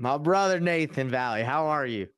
My brother, Nathan Valle. How are you?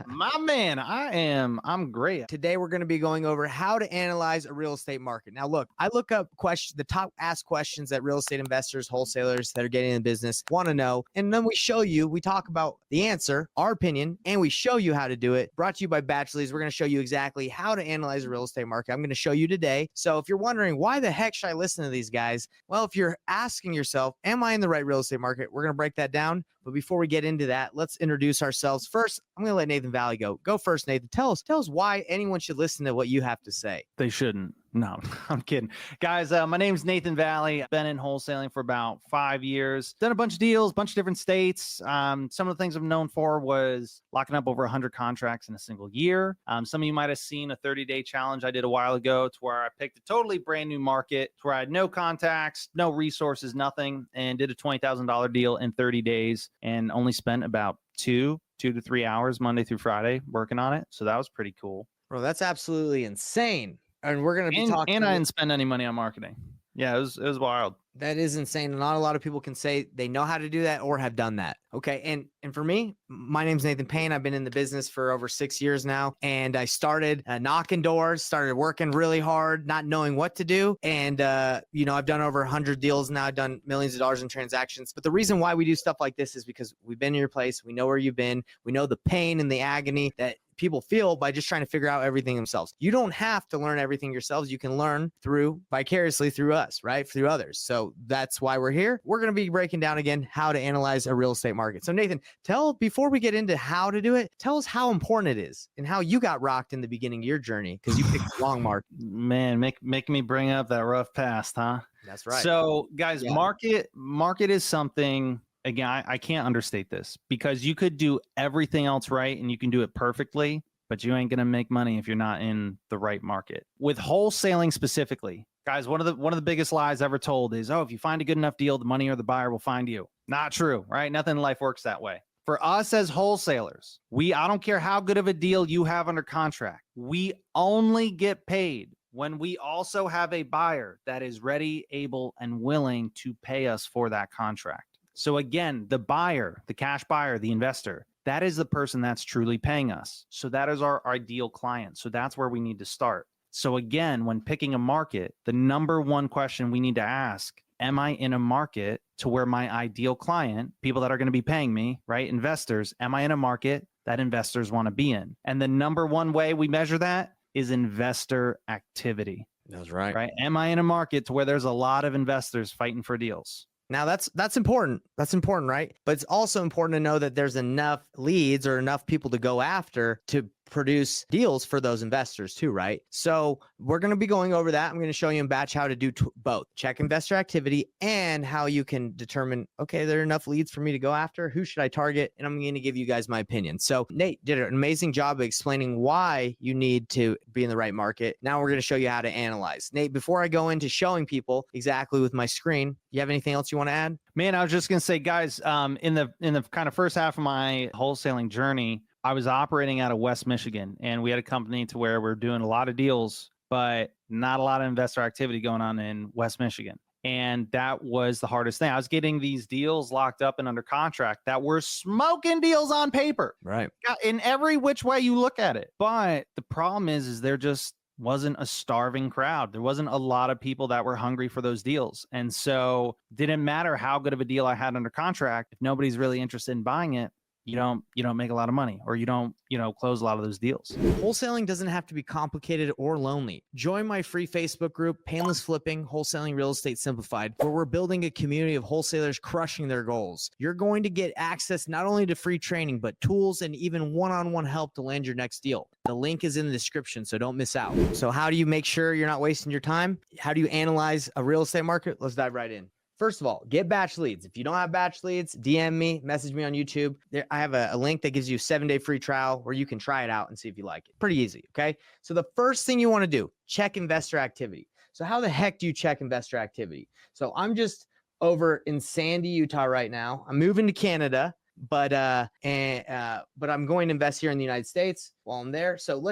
My man, I'm great. Today, we're going to be going over how to analyze a real estate market. Now, look, I look up the top asked questions that real estate investors, wholesalers that are getting in business want to know. And then we talk about the answer, our opinion, and we show you how to do it. Brought to you by Bachelors. We're going to show you exactly how to analyze a real estate market. I'm going to show you today. So if you're wondering, why the heck should I listen to these guys? Well, if you're asking yourself, am I in the right real estate market? We're going to break that down. But before we get into that, let's introduce ourselves. First, I'm going to let Nathan Valle go. Go first, Nathan. Tell us why anyone should listen to what you have to say. They shouldn't. No, I'm kidding. Guys, my name's Nathan Valle. I've been in wholesaling for about 5 years. Done a bunch of deals, bunch of different states. Some of the things I'm known for was locking up over 100 contracts in a single year. Some of you might have seen a 30-day challenge I did a while ago to where I picked a totally brand new market to where I had no contacts, no resources, nothing, and did a $20,000 deal in 30 days and only spent about two to 3 hours Monday through Friday working on it. So that was pretty cool. Bro, that's absolutely insane. And we're going to be talking. And I didn't spend any money on marketing. Yeah, it was wild. That is insane. And not a lot of people can say they know how to do that or have done that. Okay. And for me, my name's Nathan Payne. I've been in the business for over 6 years now. And I started knocking doors, started working really hard, not knowing what to do. And, I've done over 100 deals now. I've done millions of dollars in transactions. But the reason why we do stuff like this is because we've been in your place. We know where you've been. We know the pain and the agony that people feel by just trying to figure out everything themselves. You don't have to learn everything yourselves. You can learn vicariously through us, right? Through others. So that's why we're here. We're going to be breaking down again how to analyze a real estate market. So Nathan, before we get into how to do it, tell us how important it is and how you got rocked in the beginning of your journey because you picked the wrong market. Man, make me bring up that rough past, huh? That's right. So guys, market is something. Again, I can't understate this because you could do everything else right and you can do it perfectly, but you ain't going to make money if you're not in the right market. With wholesaling specifically, guys, one of the biggest lies ever told is, if you find a good enough deal, the money or the buyer will find you. Not true, right? Nothing in life works that way. For us as wholesalers, I don't care how good of a deal you have under contract. We only get paid when we also have a buyer that is ready, able, and willing to pay us for that contract. So again, the buyer, the cash buyer, the investor, that is the person that's truly paying us. So that is our ideal client. So that's where we need to start. So again, when picking a market, the number one question we need to ask, am I in a market to where my ideal client, people that are going to be paying me, right? Investors, am I in a market that investors want to be in? And the number one way we measure that is investor activity. That's right. Right? Am I in a market to where there's a lot of investors fighting for deals? Now that's important. That's important, right? But it's also important to know that there's enough leads or enough people to go after to produce deals for those investors too, right? So we're going to be going over that. I'm going to show you in batch how to do both. Check investor activity and how you can determine, okay, there are enough leads for me to go after. Who should I target? And I'm going to give you guys my opinion. So Nate did an amazing job of explaining why you need to be in the right market. Now we're going to show you how to analyze. Nate, before I go into showing people exactly with my screen, you have anything else you want to add? Man, I was just going to say, guys, in the kind of first half of my wholesaling journey, I was operating out of West Michigan, and we had a company to where we're doing a lot of deals, but not a lot of investor activity going on in West Michigan. And that was the hardest thing. I was getting these deals locked up and under contract that were smoking deals on paper, right? In every which way you look at it. But the problem is there just wasn't a starving crowd. There wasn't a lot of people that were hungry for those deals. And so it didn't matter how good of a deal I had under contract. If nobody's really interested in buying it, you don't make a lot of money, or you don't, close a lot of those deals. Wholesaling doesn't have to be complicated or lonely. Join my free Facebook group, Painless Flipping, Wholesaling Real Estate Simplified, where we're building a community of wholesalers crushing their goals. You're going to get access not only to free training, but tools and even one-on-one help to land your next deal. The link is in the description, so don't miss out. So how do you make sure you're not wasting your time? How do you analyze a real estate market? Let's dive right in. First of all, get batch leads. If you don't have batch leads, DM me, message me on YouTube. I have a link that gives you a 7-day free trial where you can try it out and see if you like it. Pretty easy, okay? So the first thing you want to do, check investor activity. So how the heck do you check investor activity? So I'm just over in Sandy, Utah right now. I'm moving to Canada, but I'm going to invest here in the United States. while I'm there. So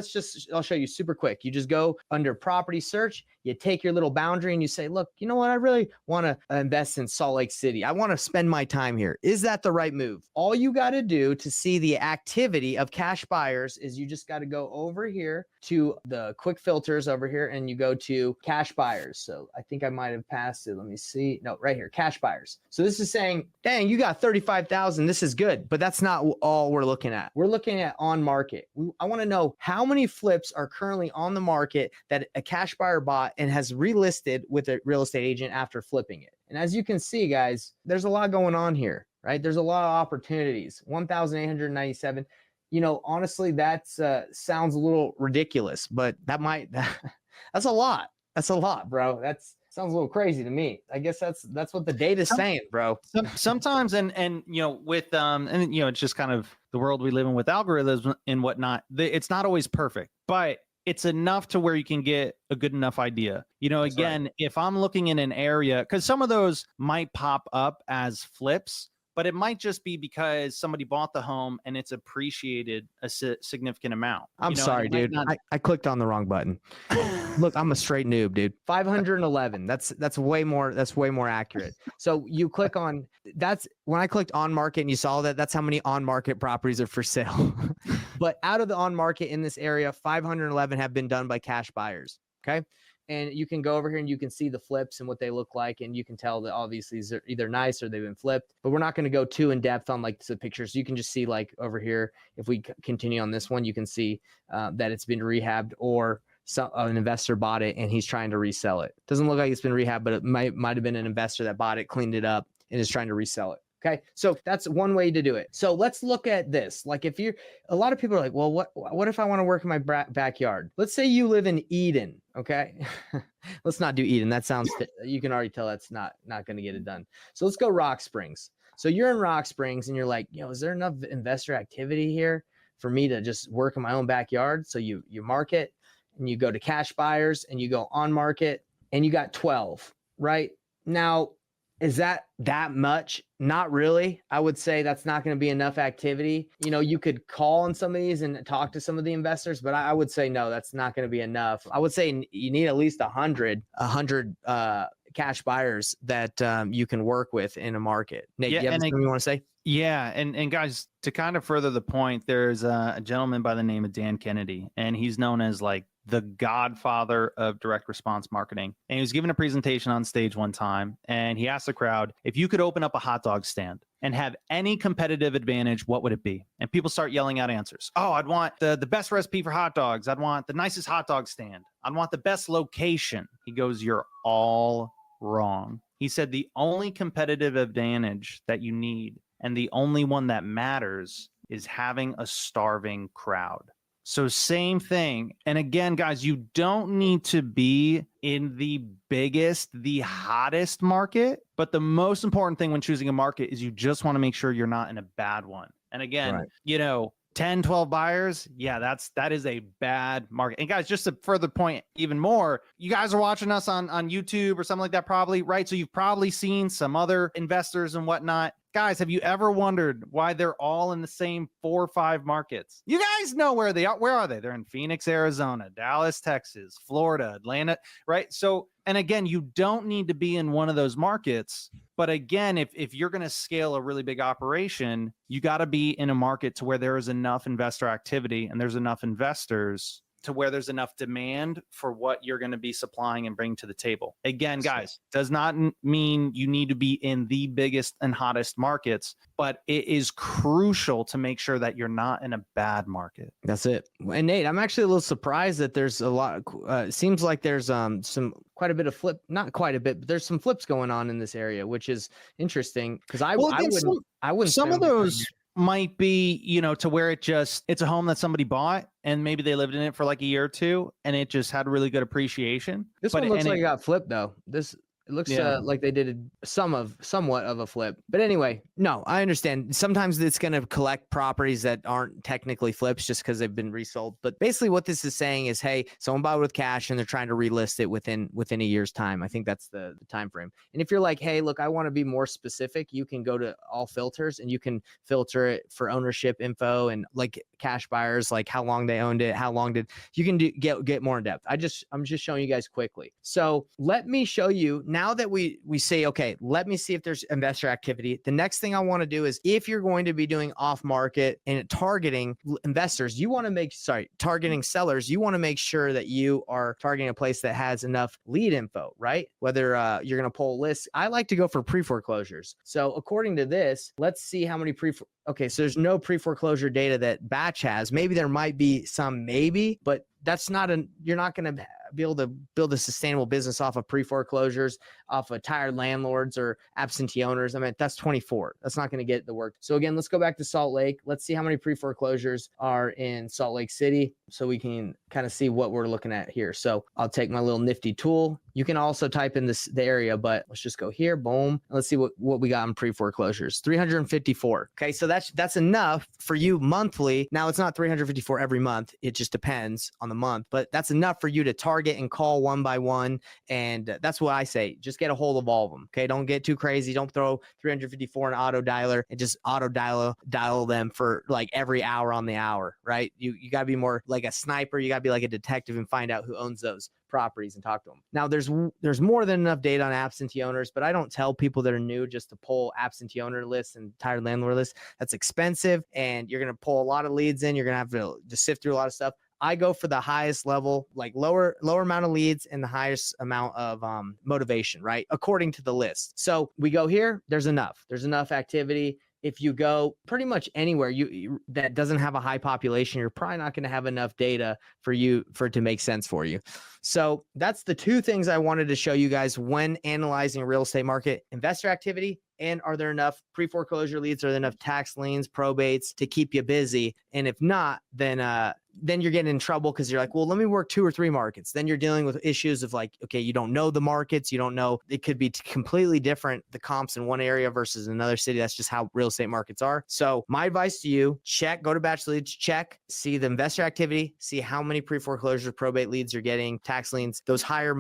I'll show you super quick. You just go under property search, you take your little boundary and you say, look, you know what? I really want to invest in Salt Lake City. I want to spend my time here. Is that the right move? All you got to do to see the activity of cash buyers is you just got to go over here to the quick filters over here and you go to cash buyers. So I think I might have passed it. Let me see. No, right here, cash buyers. So this is saying, dang, you got 35,000. This is good, but that's not all we're looking at. We're looking at on market. I want to know how many flips are currently on the market that a cash buyer bought and has relisted with a real estate agent after flipping it. And as you can see, guys, there's a lot going on here, right? There's a lot of opportunities. 1,897. You know, honestly, that sounds a little ridiculous, but that's a lot. That's a lot, bro. Sounds a little crazy to me. I guess that's what the data's saying, bro. Sometimes, and you know, with and you know, it's just kind of the world we live in with algorithms and whatnot. It's not always perfect, but it's enough to where you can get a good enough idea. You know, that's again, right. If I'm looking in an area, because some of those might pop up as flips, but it might just be because somebody bought the home and it's appreciated a significant amount. I'm sorry, dude. I clicked on the wrong button. Look, I'm a straight noob, dude. 511. That's way more accurate. So you click on when I clicked on market and you saw that's how many on market properties are for sale. But out of the on market in this area, 511 have been done by cash buyers. Okay. And you can go over here and you can see the flips and what they look like. And you can tell that obviously these are either nice or they've been flipped, but we're not going to go too in depth on like the pictures. You can just see like over here, if we continue on this one, you can see that it's been rehabbed or an investor bought it and he's trying to resell it. Doesn't look like it's been rehabbed, but it might have been an investor that bought it, cleaned it up and is trying to resell it. Okay. So that's one way to do it. So let's look at this. Like a lot of people are like, well, what if I want to work in my backyard? Let's say you live in Eden. Okay. Let's not do Eden. That sounds, you can already tell that's not going to get it done. So let's go Rock Springs. So you're in Rock Springs and you're like, is there enough investor activity here for me to just work in my own backyard? So you market and you go to cash buyers and you go on market and you got 12, right? Now, is that much? Not really. I would say that's not going to be enough activity. You know, you could call on some of these and talk to some of the investors, but I would say, no, that's not going to be enough. I would say you need at least 100 cash buyers that you can work with in a market. Nate, you have something you want to say? Yeah. And guys, to kind of further the point, there's a gentleman by the name of Dan Kennedy, and he's known as like the godfather of direct response marketing. And he was giving a presentation on stage one time, and he asked the crowd, if you could open up a hot dog stand and have any competitive advantage, what would it be? And people start yelling out answers. Oh, I'd want the best recipe for hot dogs. I'd want the nicest hot dog stand. I'd want the best location. He goes, you're all wrong. He said the only competitive advantage that you need and the only one that matters is having a starving crowd. So same thing. And again, guys, you don't need to be in the biggest, the hottest market, but the most important thing when choosing a market is you just want to make sure you're not in a bad one. And again, right. 10, 12 buyers. Yeah, that is a bad market. And guys, just to further point even more, you guys are watching us on YouTube or something like that, probably, right? So you've probably seen some other investors and whatnot. Guys, have you ever wondered why they're all in the same 4 or 5 markets? You guys know where they are. Where are they? They're in Phoenix, Arizona, Dallas, Texas, Florida, Atlanta, right? So, and again, you don't need to be in one of those markets. But again, if you're going to scale a really big operation, you got to be in a market to where there is enough investor activity and there's enough investors to where there's enough demand for what you're going to be supplying and bring to the table. Again, guys, does not mean you need to be in the biggest and hottest markets, but it is crucial to make sure that you're not in a bad market. That's it. And Nate, I'm actually a little surprised that there's a lot. It seems like there's quite a bit of flip, not quite a bit, but there's some flips going on in this area, which is interesting because I wouldn't. Some of those might be, to where it's a home that somebody bought and maybe they lived in it for like a year or two and it just had really good appreciation. This one looks like it got flipped though. This It looks like they did somewhat of a flip. But anyway, no, I understand. Sometimes it's going to collect properties that aren't technically flips just because they've been resold. But basically what this is saying is, hey, someone bought it with cash and they're trying to relist it within a year's time. I think that's the time frame. And if you're like, hey, look, I want to be more specific, you can go to all filters and you can filter it for ownership info and like cash buyers, like how long they owned it, how long did you can get more in depth. I'm just showing you guys quickly. So let me show you now that we say, okay, let me see if there's investor activity. The next thing I want to do is if you're going to be doing off market and targeting investors, targeting sellers, you want to make sure that you are targeting a place that has enough lead info, right? Whether you're going to pull lists. I like to go for pre-foreclosures. So according to this, let's see how many okay, so there's no pre-foreclosure data that Batch has. Maybe there might be some, but that's you're not going to be able to build a sustainable business off of pre-foreclosures, off of tired landlords or absentee owners. I mean, that's 24. That's not going to get the work. So again, let's go back to Salt Lake. Let's see how many pre-foreclosures are in Salt Lake City so we can kind of see what we're looking at here. So I'll take my little nifty tool. You can also type in the area, but let's just go here. Boom. Let's see what we got in pre-foreclosures. 354. Okay. So that's enough for you monthly. Now it's not 354 every month. It just depends on the month, but that's enough for you to target and call one by one. And that's what I say. Just get a hold of all of them. Okay. Don't get too crazy. Don't throw 354 in auto dialer and just auto dial them for like every hour on the hour, right? You got to be more like a sniper. You got to be like a detective and find out who owns those properties and talk to them. Now there's more than enough data on absentee owners, but I don't tell people that are new just to pull absentee owner lists and tired landlord lists. That's expensive and you're going to pull a lot of leads in. You're going to have to just sift through a lot of stuff. I go for the highest level, like lower amount of leads and the highest amount of motivation, right? According to the list. So we go here, there's enough activity. If you go pretty much anywhere that doesn't have a high population, you're probably not going to have enough data for it to make sense for you. So that's the two things I wanted to show you guys when analyzing a real estate market: investor activity, and are there enough pre-foreclosure leads, are there enough tax liens, probates to keep you busy? And if not, then you're getting in trouble because you're like, well, let me work 2 or 3 markets. Then you're dealing with issues of like, okay, you don't know the markets. You don't know, it could be completely different, the comps in one area versus another city. That's just how real estate markets are. So my advice to you, go to Batch Leads, see the investor activity, see how many pre-foreclosure probate leads you're getting, tax liens, those higher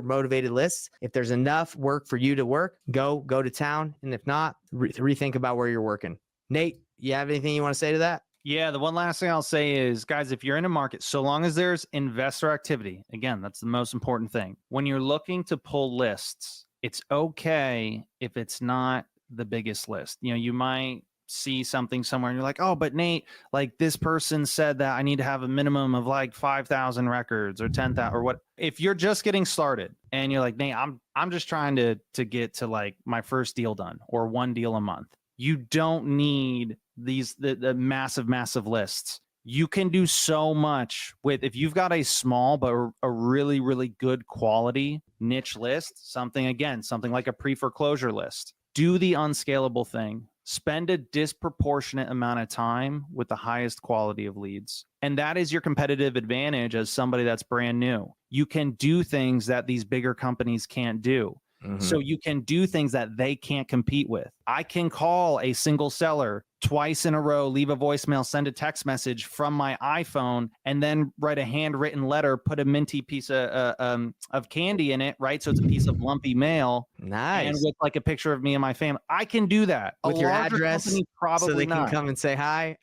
motivated lists. If there's enough work for you to work, go to town. And if not, rethink about where you're working. Nate, you have anything you want to say to that? Yeah, the one last thing I'll say is, guys, if you're in a market, so long as there's investor activity, again, that's the most important thing. When you're looking to pull lists, it's okay if it's not the biggest list. You know, you might see something somewhere and you're like, oh, but Nate, like this person said that I need to have a minimum of like 5,000 records or 10,000 or what. If you're just getting started and you're like, Nate, I'm just trying to get to like my first deal done or 1 deal a month. You don't need the massive lists. You can do so much with, if you've got a small but a really, really good quality niche list, something like a pre-foreclosure list. Do the unscalable thing. Spend a disproportionate amount of time with the highest quality of leads. And that is your competitive advantage as somebody that's brand new. You can do things that these bigger companies can't do. Mm-hmm. So you can do things that they can't compete with. I can call a single seller twice in a row, leave a voicemail, send a text message from my iPhone, and then write a handwritten letter, put a minty piece of candy in it, right? So it's a piece of lumpy mail. Nice. And with like a picture of me and my family. I can do that. With your address, probably so they can not. come and say hi.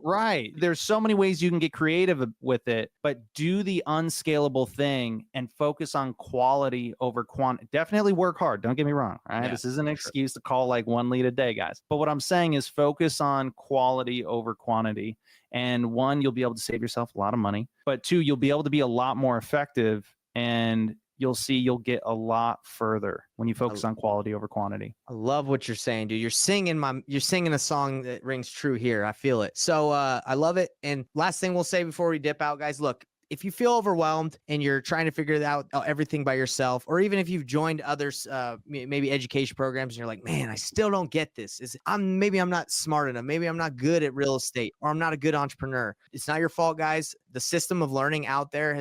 Right. There's so many ways you can get creative with it, but do the unscalable thing and focus on quality over quantity. Definitely work hard. Don't get me wrong. Right. Yeah, this isn't an excuse to call like 1 lead a day, guys. But what I'm saying is focus on quality over quantity. And 1, you'll be able to save yourself a lot of money, but 2, you'll be able to be a lot more effective, and you'll see you'll get a lot further when you focus on quality over quantity. I love what you're saying, dude. You're singing a song that rings true here. I feel it. So I love it. And last thing we'll say before we dip out, guys, look, if you feel overwhelmed and you're trying to figure out everything by yourself, or even if you've joined others, maybe education programs, and you're like, man, I still don't get this. Maybe I'm not smart enough. Maybe I'm not good at real estate, or I'm not a good entrepreneur. It's not your fault, guys. The system of learning out there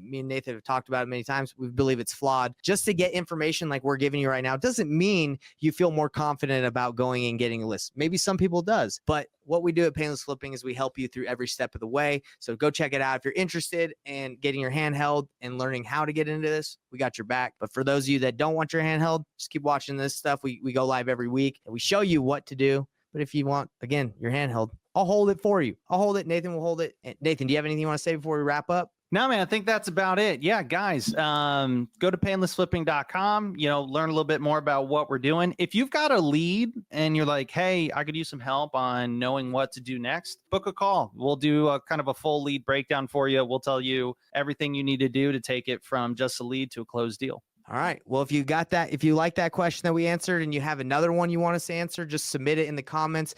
me and Nathan have talked about it many times. We believe it's flawed. Just to get information like we're giving you right now doesn't mean you feel more confident about going and getting a list. Maybe some people does, but what we do at Painless Flipping is we help you through every step of the way. So go check it out. If you're interested in getting your hand held and learning how to get into this, we got your back. But for those of you that don't want your hand held, just keep watching this stuff. We go live every week and we show you what to do. But if you want, again, your hand held, I'll hold it for you. I'll hold it. Nathan will hold it. And Nathan, do you have anything you want to say before we wrap up? No, man, I think that's about it. Yeah, guys, go to painlessflipping.com, learn a little bit more about what we're doing. If you've got a lead and you're like, hey, I could use some help on knowing what to do next, book a call. We'll do a kind of a full lead breakdown for you. We'll tell you everything you need to do to take it from just a lead to a closed deal. All right. Well, if you got that, if you like that question that we answered and you have another one you want us to answer, just submit it in the comments,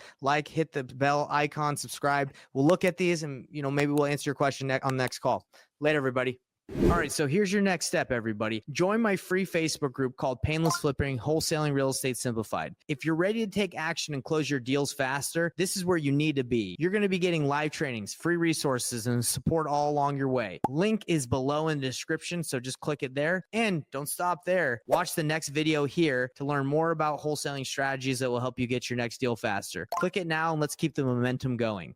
hit the bell icon, subscribe. We'll look at these and, maybe we'll answer your question on the next call. Later, everybody. All right, so here's your next step, everybody. Join my free Facebook group called Painless Flipping, Wholesaling Real Estate Simplified. If you're ready to take action and close your deals faster, this is where you need to be. You're going to be getting live trainings, free resources, and support all along your way. Link is below in the description, so just click it there. And don't stop there. Watch the next video here to learn more about wholesaling strategies that will help you get your next deal faster. Click it now, and let's keep the momentum going.